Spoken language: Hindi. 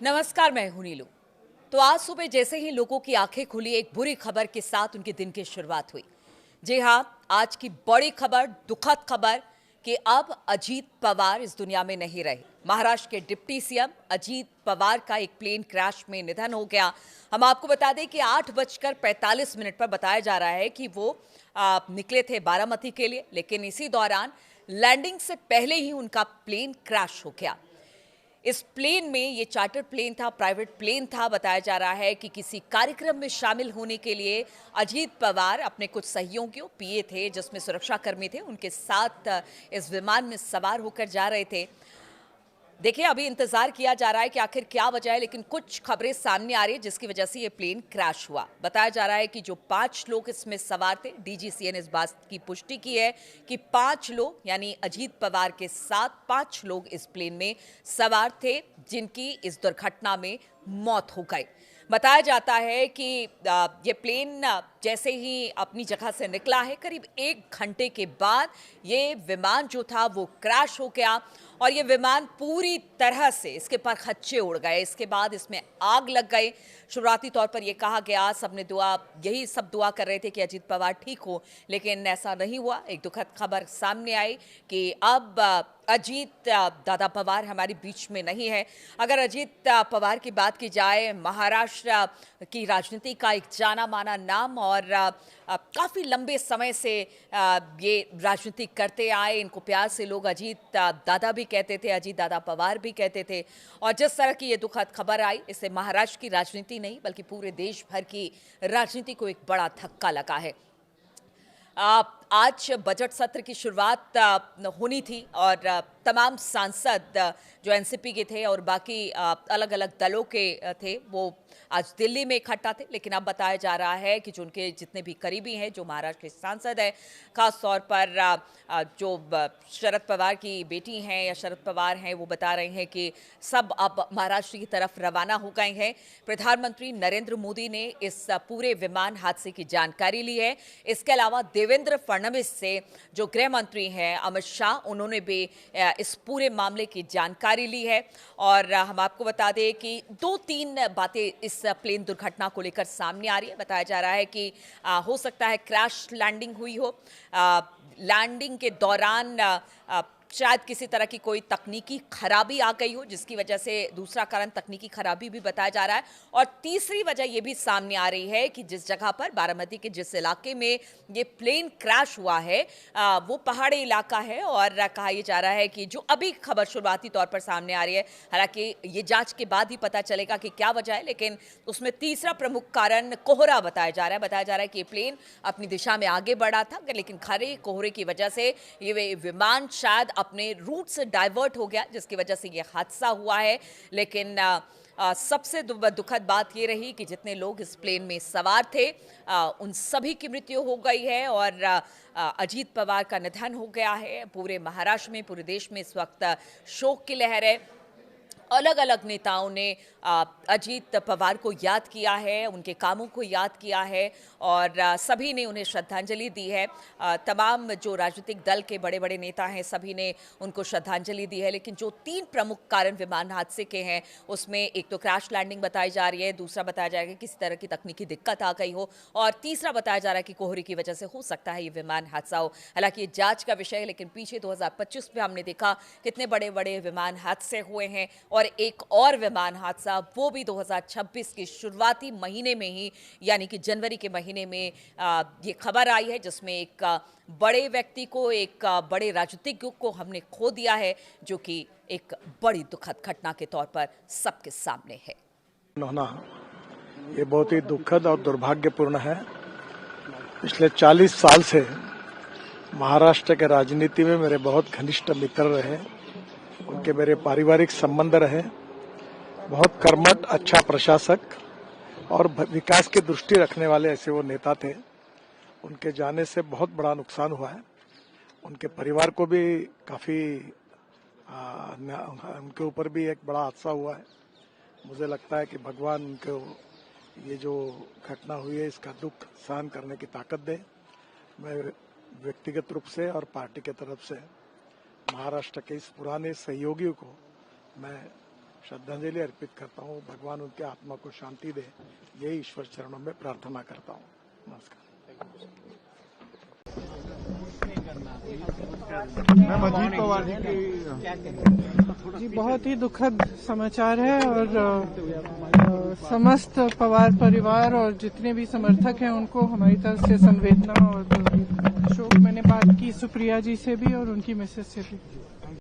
नमस्कार, मैं हूं नीलू। तो आज सुबह जैसे ही लोगों की आंखें खुली, एक बुरी खबर के साथ उनके दिन की शुरुआत हुई। जी हां, आज की बड़ी खबर, दुखद खबर कि अब अजीत पवार इस दुनिया में नहीं रहे। महाराष्ट्र के डिप्टी सीएम अजीत पवार का एक प्लेन क्रैश में निधन हो गया। हम आपको बता दें कि 8:45 पर बताया जा रहा है कि वो निकले थे बारामती के लिए, लेकिन इसी दौरान लैंडिंग से पहले ही उनका प्लेन क्रैश हो गया। इस प्लेन में, ये चार्टर प्लेन था, प्राइवेट प्लेन था। बताया जा रहा है कि किसी कार्यक्रम में शामिल होने के लिए अजीत पवार अपने कुछ सहयोगियों, पीए थे जिसमें सुरक्षाकर्मी थे, उनके साथ इस विमान में सवार होकर जा रहे थे। देखिए, अभी इंतजार किया जा रहा है कि आखिर क्या वजह है, लेकिन कुछ खबरें सामने आ रही है जिसकी वजह से ये प्लेन क्रैश हुआ। बताया जा रहा है कि जो 5 लोग इसमें सवार थे, डीजीसीए ने इस बात की पुष्टि की है कि 5 लोग, यानी अजीत पवार के साथ 5 लोग इस प्लेन में सवार थे, जिनकी इस दुर्घटना में मौत हो गई। बताया जाता है कि ये प्लेन जैसे ही अपनी जगह से निकला है, करीब 1 घंटे के बाद ये विमान जो था वो क्रैश हो गया और ये विमान पूरी तरह से, इसके पर खच्चे उड़ गए। इसके बाद इसमें आग लग गई। शुरुआती तौर पर यह कहा गया, सबने यही सब दुआ कर रहे थे कि अजीत पवार ठीक हो, लेकिन ऐसा नहीं हुआ। एक दुखद खबर सामने आई कि अब अजीत दादा पवार हमारे बीच में नहीं है। अगर अजीत पवार की बात की जाए, महाराष्ट्र की राजनीति का एक जाना माना नाम और काफ़ी लंबे समय से ये राजनीति करते आए। इनको प्यार से लोग अजीत दादा भी कहते थे, अजीत दादा पवार भी कहते थे। और जिस तरह की ये दुखद खबर आई, इससे महाराष्ट्र की राजनीति नहीं बल्कि पूरे देश भर की राजनीति को एक बड़ा धक्का लगा है। आज बजट सत्र की शुरुआत होनी थी और तमाम सांसद जो एनसीपी के थे और बाकी अलग अलग दलों के थे, वो आज दिल्ली में इकट्ठा थे। लेकिन अब बताया जा रहा है कि जो उनके जितने भी करीबी हैं, जो महाराष्ट्र के सांसद हैं, खास तौर पर जो शरद पवार की बेटी हैं या शरद पवार हैं, वो बता रहे हैं कि सब अब महाराष्ट्र की तरफ रवाना हो गए हैं। प्रधानमंत्री नरेंद्र मोदी ने इस पूरे विमान हादसे की जानकारी ली है। इसके अलावा देवेंद्र फडणवीस से जो गृह मंत्री हैं अमित शाह, उन्होंने भी इस पूरे मामले की जानकारी ली है। और हम आपको बता दें कि 2-3 बातें इस प्लेन दुर्घटना को लेकर सामने आ रही है। बताया जा रहा है कि हो सकता है क्रैश लैंडिंग हुई हो। लैंडिंग के दौरान शायद किसी तरह की कोई तकनीकी खराबी आ गई हो, जिसकी वजह से, दूसरा कारण तकनीकी खराबी भी बताया जा रहा है। और तीसरी वजह यह भी सामने आ रही है कि जिस जगह पर, बारामती के जिस इलाके में ये प्लेन क्रैश हुआ है, वो पहाड़ी इलाका है। और कहा यह जा रहा है कि जो अभी खबर शुरुआती तौर पर सामने आ रही है, हालांकि ये जांच के बाद ही पता चलेगा कि क्या वजह है, लेकिन उसमें तीसरा प्रमुख कारण कोहरा बताया जा रहा है। बताया जा रहा है कि ये प्लेन अपनी दिशा में आगे बढ़ा था, लेकिन खरे कोहरे की वजह से ये विमान शायद अपने रूट से डाइवर्ट हो गया, जिसकी वजह से ये हादसा हुआ है। लेकिन सबसे दुखद बात ये रही कि जितने लोग इस प्लेन में सवार थे, उन सभी की मृत्यु हो गई है और अजीत पवार का निधन हो गया है। पूरे महाराष्ट्र में, पूरे देश में इस वक्त शोक की लहर है। अलग अलग नेताओं ने अजीत पवार को याद किया है, उनके कामों को याद किया है और सभी ने उन्हें श्रद्धांजलि दी है। तमाम जो राजनीतिक दल के बड़े बड़े नेता हैं, सभी ने उनको श्रद्धांजलि दी है। लेकिन जो 3 प्रमुख कारण विमान हादसे के हैं, उसमें एक तो क्रैश लैंडिंग बताई जा रही है, दूसरा बताया जाएगा किसी तरह की तकनीकी दिक्कत आ गई हो, और तीसरा बताया जा रहा है कि कोहरे की वजह से हो सकता है ये विमान हादसा हो। हालांकि ये जांच का विषय है, लेकिन पीछे 2025 में हमने देखा कितने बड़े बड़े विमान हादसे हुए हैं। और एक और विमान हादसा, वो भी 2026 के शुरुआती महीने में ही, यानी कि जनवरी के महीने में ये खबर आई है, जिसमें एक बड़े व्यक्ति को, एक बड़े राजनीतिज्ञ को हमने खो दिया है, जो कि एक बड़ी दुखद घटना के तौर पर सबके सामने है। होना ये बहुत ही दुखद और दुर्भाग्यपूर्ण है। पिछले 40 साल से महाराष्ट्र के राजनीति में मेरे बहुत घनिष्ठ मित्र रहे, उनके मेरे पारिवारिक संबंध रहे। बहुत कर्मठ, अच्छा प्रशासक और विकास की दृष्टि रखने वाले ऐसे वो नेता थे। उनके जाने से बहुत बड़ा नुकसान हुआ है। उनके परिवार को भी काफी उनके ऊपर भी एक बड़ा हादसा हुआ है। मुझे लगता है कि भगवान उनको ये जो घटना हुई है, इसका दुख सहन करने की ताकत दे। मैं व्यक्तिगत रूप से और पार्टी के तरफ से महाराष्ट्र के इस पुराने सहयोगियों को मैं श्रद्धांजलि अर्पित करता हूँ। भगवान उनके आत्मा को शांति दे, यही ईश्वर चरणों में प्रार्थना करता हूँ। नमस्कार। जी, बहुत ही दुखद समाचार है और समस्त पवार परिवार और जितने भी समर्थक हैं उनको हमारी तरफ से संवेदना और शोक। मैंने बात की सुप्रिया जी से भी और उनकी मिसेज से भी।